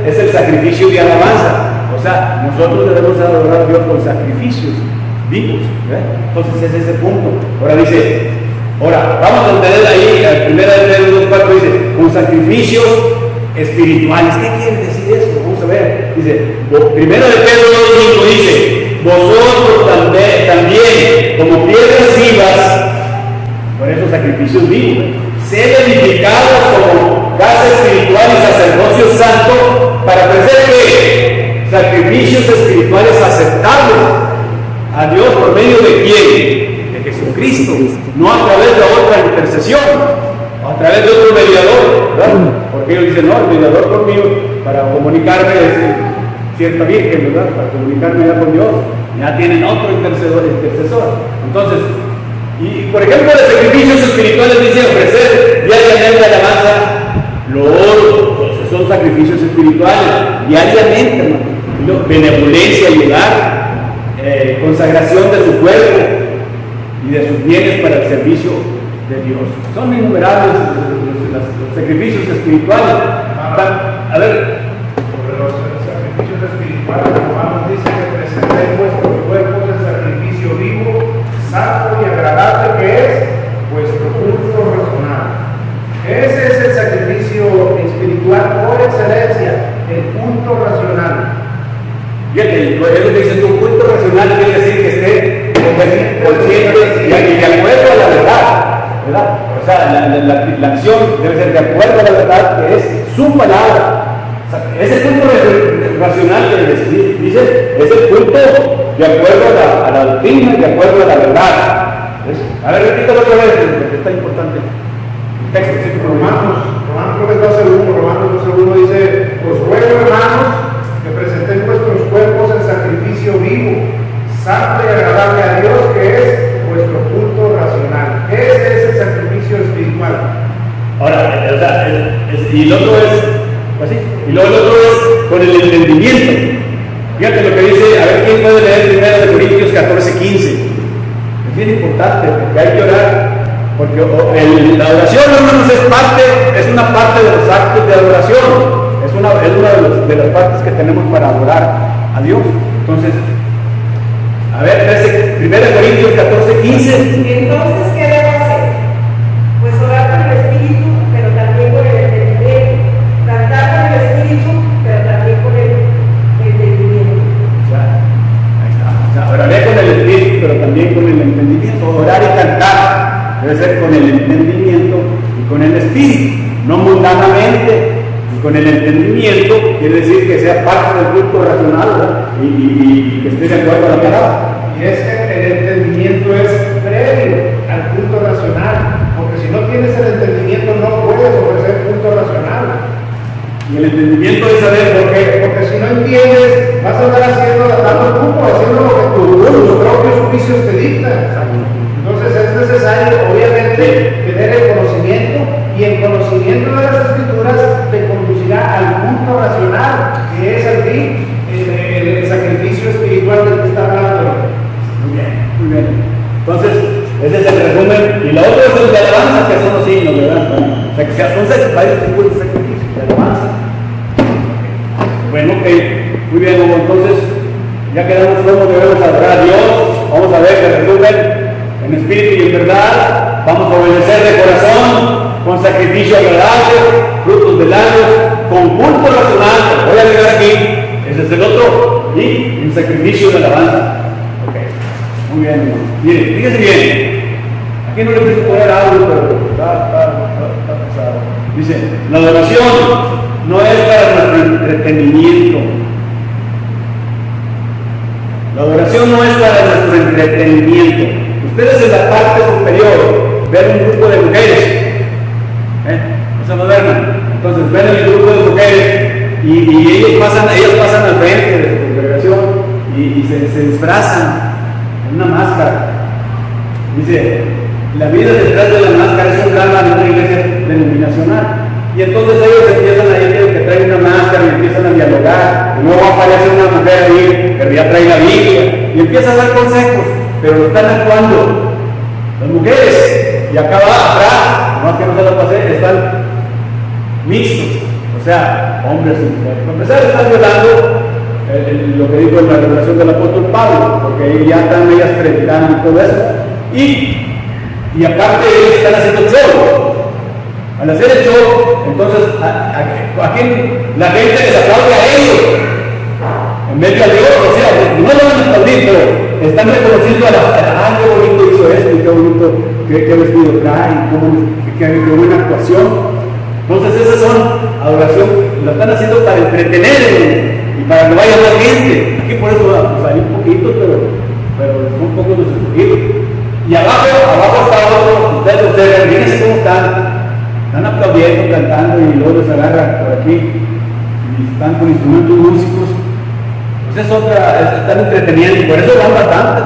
Speaker 1: es el sacrificio de alabanza. O sea, nosotros debemos adorar a Dios con sacrificios vivos. Entonces es ese punto. Ahora vamos a entender ahí, la primera de Pedro 2:4 dice, con sacrificios espirituales. ¿Qué quiere decir eso? Vamos a ver. Dice, primero de Pedro 2:5 dice, vosotros también como piedras vivas, por eso sacrificios vivos, ser edificados como casa espiritual y sacerdocio santo, para ofrecer ¿qué? Sacrificios espirituales aceptables a Dios por medio de quién? De Jesucristo, no a través de otra intercesión, o a través de otro mediador, ¿verdad? Porque ellos dicen, no, el mediador conmigo, para comunicarme es cierta virgen, ¿verdad? Para comunicarme ya con Dios, ya tienen otro intercesor. Entonces, y por ejemplo, los sacrificios espirituales dicen ofrecer diariamente alabanza, lo oro, pues son sacrificios espirituales, diariamente, hermano. Benevolencia, ayudar, consagración de su cuerpo y de sus bienes para el servicio de Dios. Son innumerables los sacrificios espirituales. A ver.
Speaker 4: Los sacrificios espirituales, Romanos dice que presentéis vuestros cuerpos en sacrificio vivo, santo y agradable, que es vuestro culto racional. Ese es el sacrificio espiritual por excelencia, el culto racional.
Speaker 1: Fíjate, es lo que dice tu culto racional, quiere decir que esté consciente y de acuerdo a la verdad. O sea, la acción debe ser de acuerdo a la verdad, que es su palabra. O sea, ese culto racional que dice es el culto de acuerdo a la doctrina, de acuerdo a la verdad. A ver, repítalo otra vez, porque está importante. Texto, sí,
Speaker 4: Romanos 12:1 dice: os ruego, hermanos, que presentéis vuestros cuerpos en sacrificio vivo, santo y agradable a Dios, que es vuestro culto racional. Ese es el sacrificio espiritual.
Speaker 1: Ahora, o sea, y el otro es, pues sí, y luego el otro es con el entendimiento. Fíjate lo que dice, a ver quién puede leer 1 Corintios 14:15. Es bien importante, porque hay que orar. Porque la oración, hermanos, es una parte de los actos de adoración. Es una de las partes que tenemos para adorar a Dios. Entonces, a ver, 1 Corintios 14:15.
Speaker 2: Entonces, ¿qué debo hacer? Pues orar con el Espíritu, pero también con el entendimiento. Cantar con el Espíritu, pero también con el entendimiento.
Speaker 1: O sea, ahí está. O sea, oraré con el Espíritu, pero también con el entendimiento. Orar y cantar debe ser con el entendimiento y con el Espíritu, no mundanamente. Y con el entendimiento quiere decir que sea parte del culto racional, ¿verdad? Y que esté de acuerdo a la palabra.
Speaker 4: Y es que el entendimiento es previo al culto racional, porque si no tienes el entendimiento no puedes ofrecer culto racional.
Speaker 1: Y el entendimiento es saber por qué.
Speaker 4: Porque si no entiendes, vas a estar dando cupo, haciendo lo que tus propios juicios te dictan. Entonces es necesario, obviamente, tener el conocimiento, y el conocimiento de las Escrituras te conducirá al culto racional, que es al fin el sacrificio espiritual del que está hablando.
Speaker 1: Muy bien. Entonces, ese es el resumen. Y lo otro es el de alabanza, que son los signos, ¿verdad? O sea, que son varios tipos de sacrificios de alabanza. Bueno, ok. Muy bien, Hugo. Entonces, ya quedamos cómo debemos adorar a Dios. Vamos a ver el resumen. En espíritu y en verdad, vamos a obedecer de corazón, con sacrificio agradable, frutos del año, con culto racional. Voy a agregar aquí, ese es el otro, y un sacrificio de alabanza. Ok, muy bien, hermano. Miren, fíjense bien. Aquí no le empiezo a poner algo, pero está pesado. Dice: la adoración no es para nuestro entretenimiento. La adoración no es para nuestro entretenimiento. Ustedes en la parte superior ven un grupo de mujeres, no se modernan. Entonces ven el grupo de mujeres y ellas pasan al frente de su congregación y se disfrazan en una máscara. Dice: la vida detrás de la máscara es un drama de una iglesia denominacional. Y entonces ellos empiezan a ir, que traen una máscara y empiezan a dialogar. Y luego aparece una mujer ahí que ya trae la Biblia y empieza a dar consejos. Pero lo están actuando las mujeres, y acá atrás, más que no se lo pasé, están mixtos, o sea, hombres y mujeres. Para empezar, están violando lo que dijo en la revelación del apóstol Pablo, porque ya están ellas predicando y todo eso, y aparte ellos están haciendo show. Al hacer el show, entonces aquí la gente les aplaude a ellos en medio de Dios. O sea, no lo van a aplaudir, pero están reconociendo qué bonito hizo esto, y qué bonito, qué vestido trae, qué buena actuación. Entonces esas son adoración, lo están haciendo para entretener y para que vaya más gente. Aquí por eso salí un poquito, pero son pocos los escogidos. Y abajo está otro, ustedes observan, fíjense cómo están aplaudiendo, cantando, y luego los agarran por aquí y están con instrumentos músicos. Pues es otra, están entreteniendo, y por eso van bastante.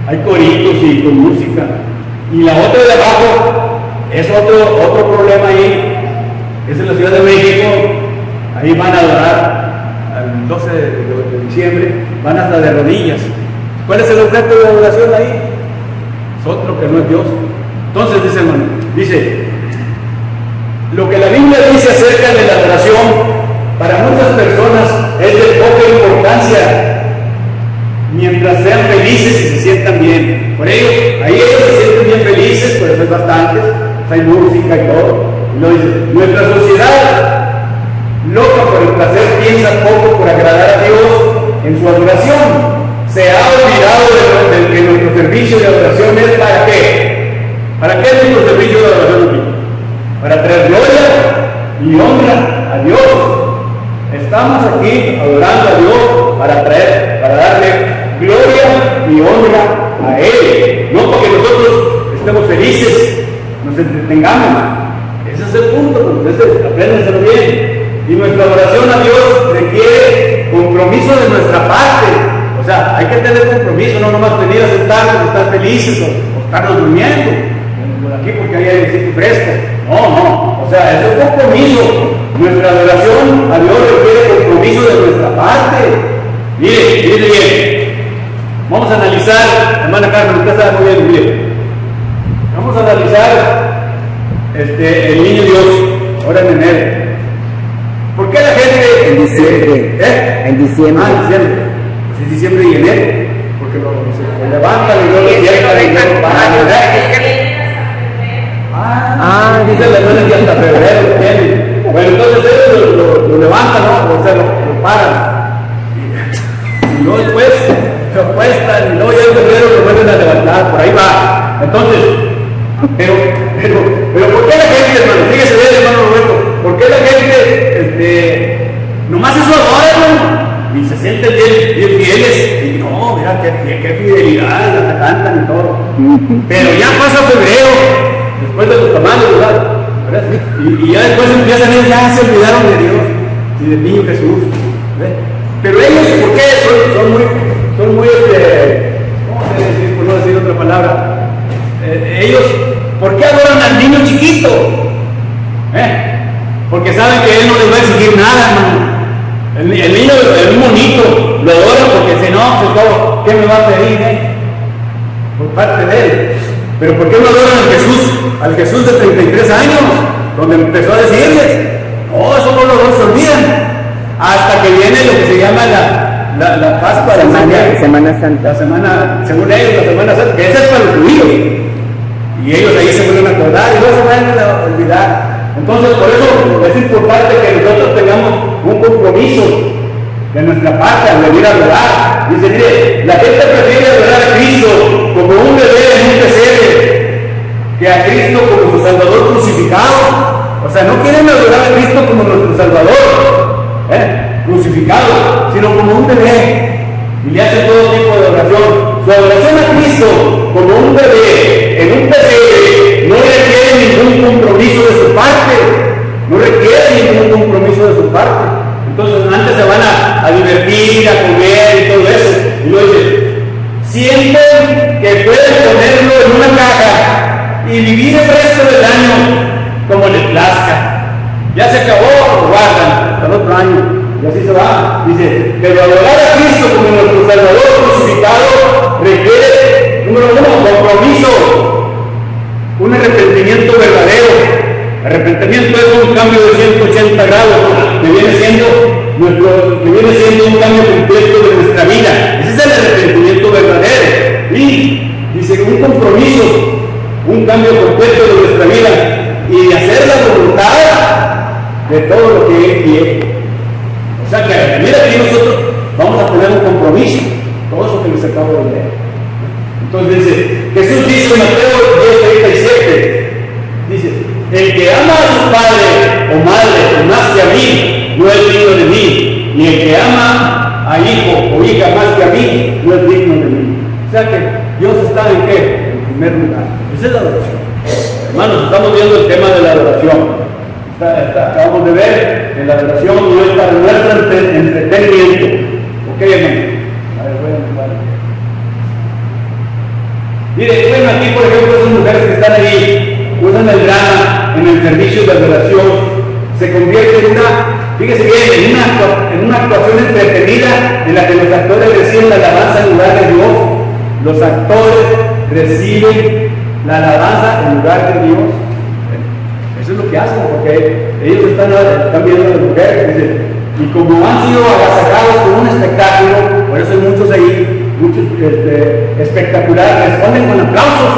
Speaker 1: Hay coritos y con música. Y la otra de abajo es otro problema ahí. Es en la Ciudad de México. Ahí van a adorar al 12 de diciembre, van hasta de rodillas. ¿Cuál es el objeto de adoración ahí? Es otro que no es Dios. Entonces dice, lo que la Biblia dice acerca de la adoración para muchas personas es de poca importancia, mientras sean felices y se sientan bien. Por ello, ahí ellos se sienten bien felices, por eso hay bastantes, hay música y todo. Y lo dice, nuestra sociedad, loca por el placer, piensa poco por agradar a Dios en su adoración. Se ha olvidado de que nuestro servicio de adoración es ¿para qué? ¿Para qué es nuestro servicio de adoración? Para traer gloria y honra a Dios. Estamos aquí adorando a Dios para darle gloria y honra a Él. No porque nosotros estemos felices, nos entretengamos. Ese es el punto, entonces apréndenselo bien. Y nuestra adoración a Dios requiere compromiso de nuestra parte. O sea, hay que tener compromiso, no nomás venir a sentarnos, estar felices o estarnos durmiendo por aquí porque hay airecito fresco. No. O sea, es un compromiso. Nuestra adoración a Dios requiere compromiso de nuestra parte. Mire bien. Vamos a analizar, hermana Carmen, usted sabe muy bien, mire. Vamos a analizar el niño Dios, ahora en enero. ¿Por qué la gente
Speaker 3: En diciembre. En diciembre.
Speaker 1: En diciembre. Pues es diciembre y enero. Porque se levantan y luego despiertan y luego paran, ¿verdad? Dice la hermana que hasta febrero tienen. Bueno, entonces ellos lo levantan, ¿no? O sea, lo paran. Y luego después se apuestan y luego ya en febrero lo vuelven a levantar. Por ahí va. Entonces, pero ¿por qué la gente, hermano? Fíjese bien, hermano Roberto. ¿Por qué la gente, nomás eso adora, hermano? Y se sienten bien fieles? Y no, mira, qué fidelidad, hasta cantan y todo. Pero ya pasa febrero, después de los tamales, ¿verdad? Y ya después empiezan ellos, ya se olvidaron de Dios y del niño Jesús. ¿Ves? Pero ellos, ¿por qué? Son muy, ¿cómo se dice? Por no decir otra palabra. Ellos, ¿por qué adoran al niño chiquito? Porque saben que él no les va a exigir nada, hermano. El niño es un monito, lo adoran porque si no, ¿qué me va a pedir? Por parte de él. Pero ¿por qué no adoran al Jesús de 33 años? Donde empezó a decirles, no, eso no se olvidan. Hasta que viene lo que se llama la Pascua,
Speaker 3: Semana Santa.
Speaker 1: La semana, según ellos, la Semana Santa, que esa es para los judíos. Y ellos ahí se vuelven a acordar y no se van a olvidar. Entonces, por eso es importante que nosotros tengamos un compromiso de nuestra parte al venir a adorar. Dice, mire, la gente prefiere adorar a Cristo como un bebé en un pesebre que a Cristo como su Salvador crucificado. O sea, no quieren adorar a Cristo como nuestro Salvador crucificado, sino como un bebé. Y le hacen todo tipo de adoración. Su adoración a Cristo como un bebé en un pesebre no requiere ningún compromiso de su parte. No requiere ningún compromiso de su parte. Entonces antes se van a divertir, a comer y todo eso. Y luego dice, sienten que pueden ponerlo en una caja y vivir el resto del año como les plazca. Ya se acabó, lo guardan hasta el otro año. Y así se va. Dice, pero adorar a Cristo como nuestro Salvador crucificado requiere, número uno, compromiso, un arrepentimiento verdadero. Arrepentimiento es un cambio de 180 grados, que viene siendo un cambio completo de nuestra vida. Ese es el arrepentimiento verdadero. Y dice, un compromiso, un cambio completo de nuestra vida y hacer la voluntad de todo lo que Él quiere. O sea que, mira que nosotros vamos a poner un compromiso. Todos que les acabo de leer. Entonces dice, Jesús dice en Mateo 10:37, dice, el que ama a su padre o madre más que a mí, no es digno de mí, y el que ama a hijo o hija más que a mí, no es digno de mí. O sea que Dios está en qué? En primer lugar. Esa es la adoración. Hermanos, estamos viendo el tema de la adoración. Acabamos de ver que la adoración no es para nuestro entretenimiento. ¿Ok, hermano? A ver, voy a empezar. Mire, bueno, aquí por ejemplo esas mujeres que están ahí, usan el drama en el servicio de adoración, se convierte en fíjese bien, en una actuación entretenida en la que los actores reciben la alabanza en lugar de Dios. Los actores reciben la alabanza en lugar de Dios. Eso es lo que hacen, porque ellos están viendo a las mujeres, dicen, y como han sido agasajados con un espectáculo, por eso hay muchos ahí, muchos espectaculares, responden con aplausos,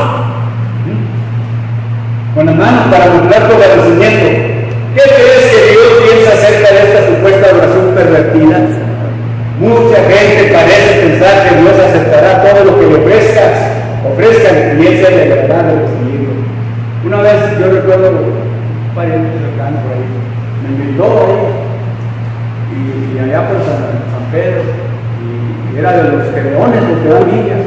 Speaker 1: con las manos para mostrar su agradecimiento. ¿Qué crees que Dios piensa acerca de esta supuesta adoración pervertida? Mucha gente parece pensar que Dios aceptará todo lo que le ofrezcan y él se alegrará de recibirlo. Una vez yo recuerdo un pariente cercano por ahí, me invitó y allá por San Pedro, y era de los gedeones, los que dan villas.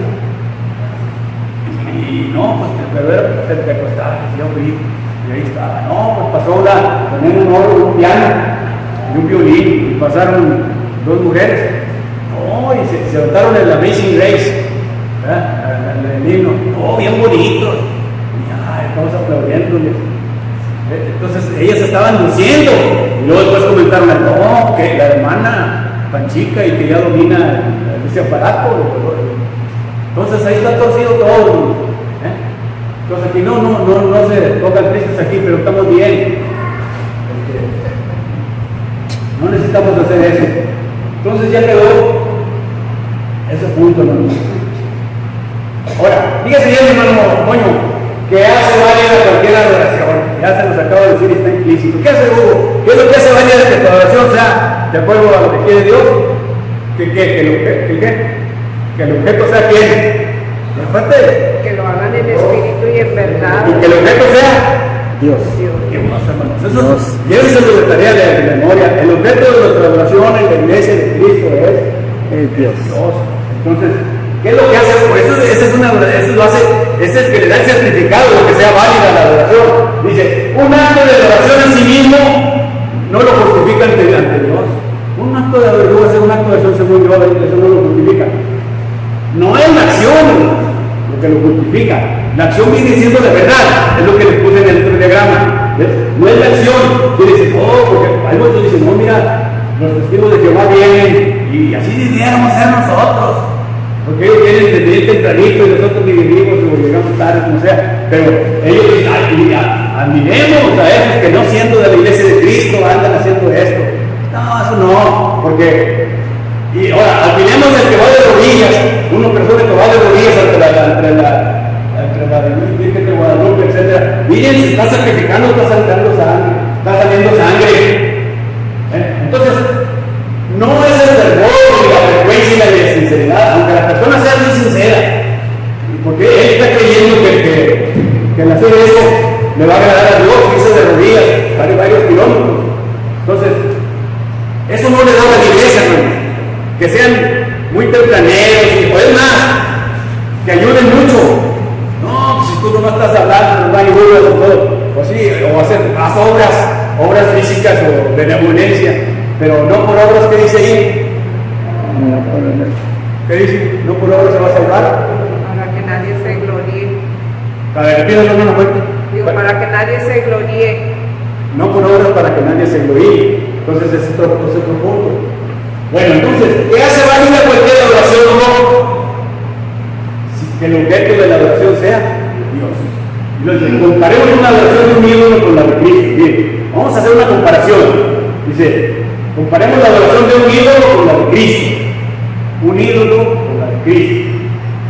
Speaker 1: Y no, pues pero era pentecostal, yo fui, y ahí estaba. No, pues pasó también un oro, un piano y un violín, y pasaron dos mujeres. No, y se notaron el Amazing Grace, el himno, oh, bien bonito. Estamos aplaudiéndoles. Entonces ellas estaban luciendo y luego después comentaron, no, que la hermana Panchica y que ya domina ese aparato. Entonces ahí está torcido todo. Entonces aquí no se tocan tristes aquí, pero estamos bien. No necesitamos hacer eso. Entonces ya quedó ese punto, hermano. Ahora, fíjese bien, hermano Moño, que hace válida cualquier adoración. Ya se nos acaba de decir, está implícito. ¿Qué hace Hugo? ¿Qué es lo que hace válida que tu adoración sea de acuerdo a lo que quiere Dios? Que el objeto sea quién.
Speaker 2: Que lo hagan en espíritu y en verdad.
Speaker 1: Y que el objeto sea
Speaker 3: Dios.
Speaker 1: Qué más, hermanos. Eso llévenselo de tarea de memoria. El objeto de nuestra adoración en la iglesia de Cristo es
Speaker 3: Dios.
Speaker 1: Entonces, ¿qué es lo que hace? Por eso eso lo hace, es el que le da el certificado de que sea válida la adoración. Dice, un acto de adoración en sí mismo no lo justifica ante Dios. Un acto de adoración, hacer un acto de adoración según Dios, eso no lo justifica. No es la acción lo que lo justifica. La acción viene siendo de verdad, es lo que les puse en el diagrama. No es la acción. Y dicen, porque algunos dicen, no, mira, los testigos de Jehová vienen y así debiéramos ser nosotros. Porque ellos vienen desde bien tempranito y nosotros ni venimos o llegamos tarde, como sea. Pero ellos dicen, admiremos a esos que no siendo de la iglesia de Cristo andan haciendo esto. No, eso no, porque... Y ahora, admiremos al que va de rodillas, una persona que va de rodillas entre la Virgen de Guadalupe, etc. Miren, se está sacrificando, está saliendo sangre. Entonces, no es el fervor y la frecuencia y la sinceridad, aunque la persona sea muy sincera, porque él está creyendo que al hacer eso le va a agradar a Dios, hizo de rodillas varios kilómetros. Entonces, eso no le da a la iglesia, hermano. Que sean muy tempraneros, o es más, que ayuden mucho. No, si tú no estás hablando, no hay burlas o todo, o sí, o hacer más obras físicas o benevolencia, pero no por obras. ¿Qué dice ahí? ¿Qué dice? ¿No por obras se va a salvar?
Speaker 2: Para que nadie se gloríe.
Speaker 1: A ver, repítalo una fuerte.
Speaker 2: Digo, para que nadie se gloríe.
Speaker 1: No por obras para que nadie se gloríe. Entonces ese es otro punto. Bueno, entonces, ¿qué hace válida cualquier adoración o no? Que el objeto de la adoración sea Dios. Entonces, comparemos una adoración de un ídolo con la de Cristo. Bien, vamos a hacer una comparación. Dice, comparemos la adoración de un ídolo con la de Cristo. Un ídolo con la de Cristo.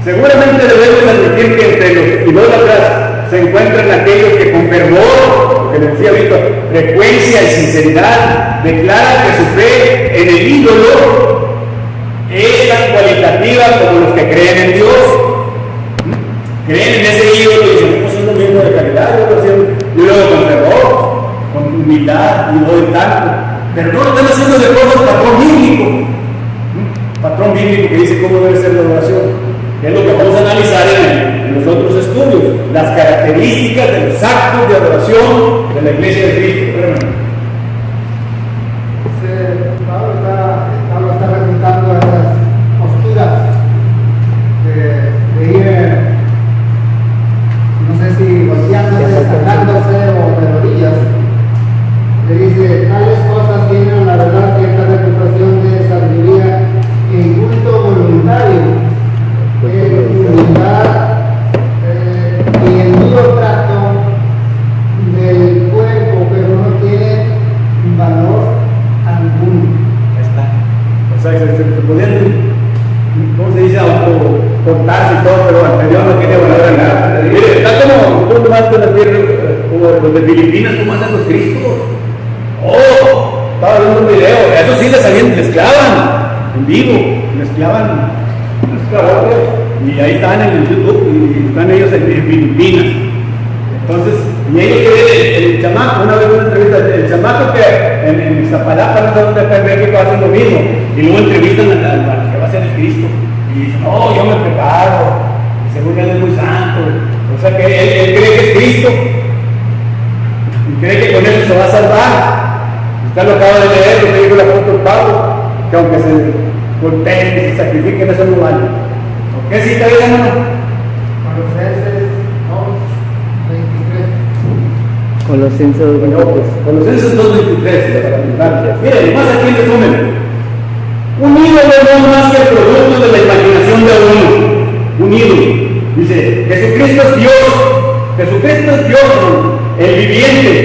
Speaker 1: Seguramente debemos admitir que entre los idólatras se encuentran aquellos que con fervor, lo que le decía Víctor, frecuencia y sinceridad, declaran que su fe en el ídolo es tan cualitativa como los que creen en Dios. Creen en ese ídolo y dicen, pues es lo mismo de calidad, yo lo conservo con humildad y doy tanto. Pero no lo están haciendo de acuerdo al patrón bíblico. Patrón bíblico que dice cómo debe ser la adoración. Que es lo que vamos a analizar en los otros estudios. Las características de los actos de adoración de la Iglesia de Cristo.
Speaker 5: Pablo está refutando esas posturas de ir, no sé si golpeándose, sacándose o de rodillas. Le dice, tales cosas tienen la verdad cierta reputación de sabiduría en culto voluntario, en humildad y en duro trato del cuerpo, pero no tiene valor alguno.
Speaker 1: O sea, se podían, ¿cómo se dice? Autocortarse y todo, pero bueno, Dios no tiene valor en nada. Mire, está como tú tomaste la tierra, como los de Filipinas, ¿cómo hacen los cristos? Oh, estaba viendo un video, eso sí les clavan en vivo, les clavan y ahí están en el YouTube y están ellos en Filipinas. Entonces, y ellos que el chamaco, una vez en una entrevista, el chamaco que en Iztapalapa, no sé dónde está en México, hacen lo mismo, y luego entrevistan al que va a ser el Cristo, y dicen, no, yo me preparo, y según él es muy santo, o sea que él cree que es Cristo, y cree que con eso se va a salvar. Usted lo acaba de leer, lo que dijo el apóstol Pablo, que aunque se golpeen y se sacrifiquen, eso no vale. ¿Qué cita ahí, hermano?
Speaker 3: Colosenses 2:23.
Speaker 1: Colosenses 2:23. Miren, más aquí en resumen. Un ídolo no es más que el producto de la imaginación de uno. Un ídolo. Dice, Jesucristo es Dios. Jesucristo es Dios, el viviente.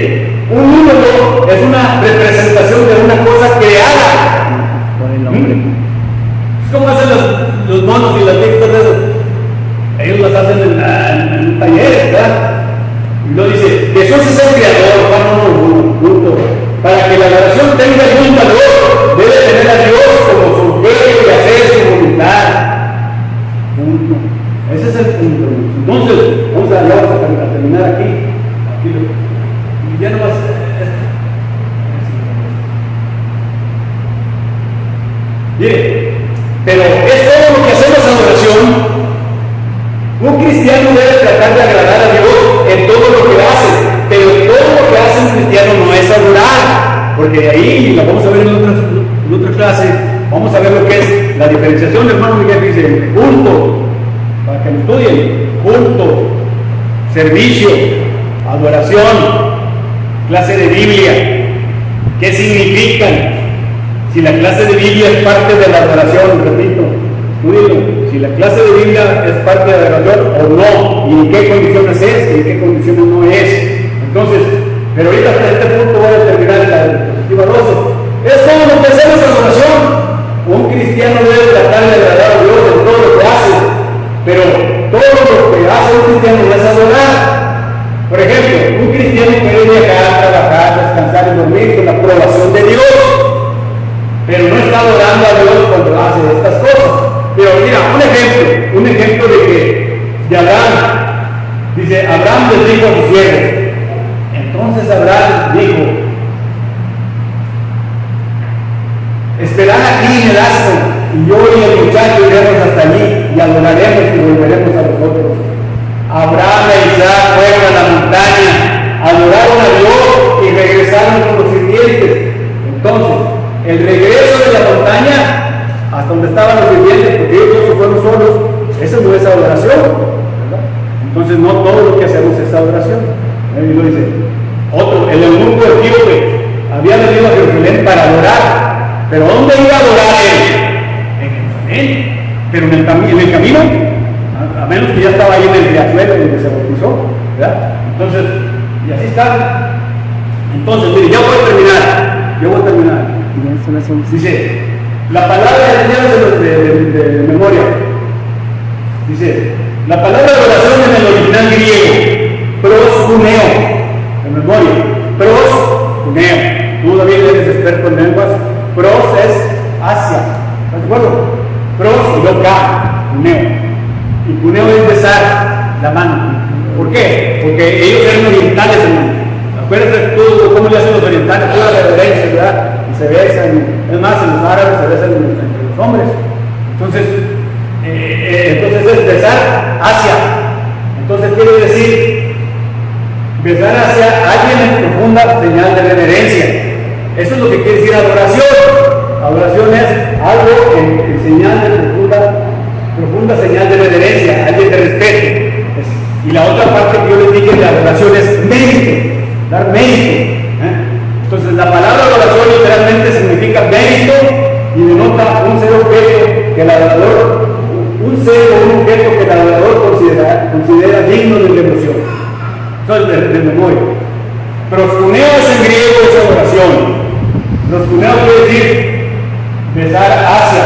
Speaker 1: Un ídolo es una representación de una cosa creada
Speaker 3: Por el hombre.
Speaker 1: Es como hacen los monos y las víctimas de eso. Ellos las hacen en talleres, ¿verdad? Y lo dice, Jesús es el creador, Juan 1:1. Para que la adoración tenga algún valor, debe tener a Dios como sujeto y hacer su voluntad. Punto. Ese es el punto. Entonces, vamos a terminar aquí. Y ya no más. Bien, pero es todo lo que hacemos adoración. Un cristiano debe tratar de agradar a Dios en todo lo que hace, pero todo lo que hace un cristiano no es adorar, porque de ahí, lo vamos a ver en otra clase, vamos a ver lo que es la diferenciación. El hermano Miguel dice, culto, para que lo estudien, culto, servicio, adoración, clase de Biblia, ¿qué significan? Si la clase de Biblia es parte de la adoración, repito, si la clase de Biblia es parte de la adoración o no, y en qué condiciones es y en qué condiciones no es. Entonces, pero ahorita hasta este punto voy a terminar la diapositiva 12. Es todo lo que hacemos en adoración. Un cristiano debe tratar de agradar a Dios en todo lo que hace, pero todo lo que hace un cristiano no es adorar. Por ejemplo, un cristiano puede viajar, trabajar, descansar y dormir con la aprobación de Dios, pero no está adorando a Dios cuando hace estas cosas. Pero mira, un ejemplo de Abraham. Dice, Abraham les dijo a sus siervos. Entonces Abraham dijo, esperad aquí en el asno, y yo y el muchacho iremos hasta allí, y adoraremos y volveremos a vosotros. Abraham e Isaac fueron a la montaña, adoraron a Dios y regresaron con los sirvientes. Entonces, el regreso de la montaña hasta donde estaban los sirvientes, porque ellos no se fueron solos, eso no es adoración, ¿verdad? Entonces no todo lo que hacemos es adoración. Y lo dice, otro, el eunuco etíope había venido a Jerusalén para adorar, pero ¿dónde iba a adorar él? En Jerusalén, pero en el camino, a menos que ya estaba ahí en el riachuelo donde se bautizó, ¿verdad? Entonces, y así está. Entonces, mire, yo voy a terminar. Dice, la palabra de memoria. Dice, la palabra de oración en el original griego, proskuneo, de memoria, proskuneo. Tú también eres experto en lenguas. Pros es hacia, ¿estás de acuerdo? solo K, cuneo. Y cuneo es besar la mano. ¿Por qué? Porque ellos eran orientales, hermano. Acuérdense tú cómo le hacen los orientales, toda la reverencia, ¿verdad? Y se besan. Es más, en los árabes se besan entre los hombres. Entonces es besar hacia. Entonces quiere decir besar hacia alguien en profunda señal de reverencia. Eso es lo que quiere decir adoración. Adoración es algo en señal de profunda señal de reverencia, alguien de respeto. Y la otra parte que yo les dije de adoración es mérito, dar mérito. Entonces la palabra adoración literalmente significa mérito y denota un ser objeto que el adorador, un ser o un objeto que el adorador considera digno de devoción. Entonces de memoria. Proscuneo en griego es adoración. Proscuneo quiere decir besar hacia.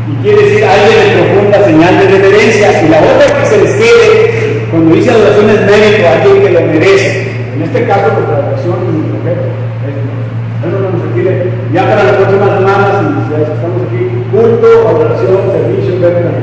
Speaker 1: Y quiere decir alguien de profunda señal de reverencia. Y la otra que se les quede, cuando dice adoración es mérito, alguien que lo merece. En este caso, pues la adoración es un objeto. Bueno, vamos aquí, ya para las próximas semanas, y si estamos aquí, culto, adoración, servicio, verbo,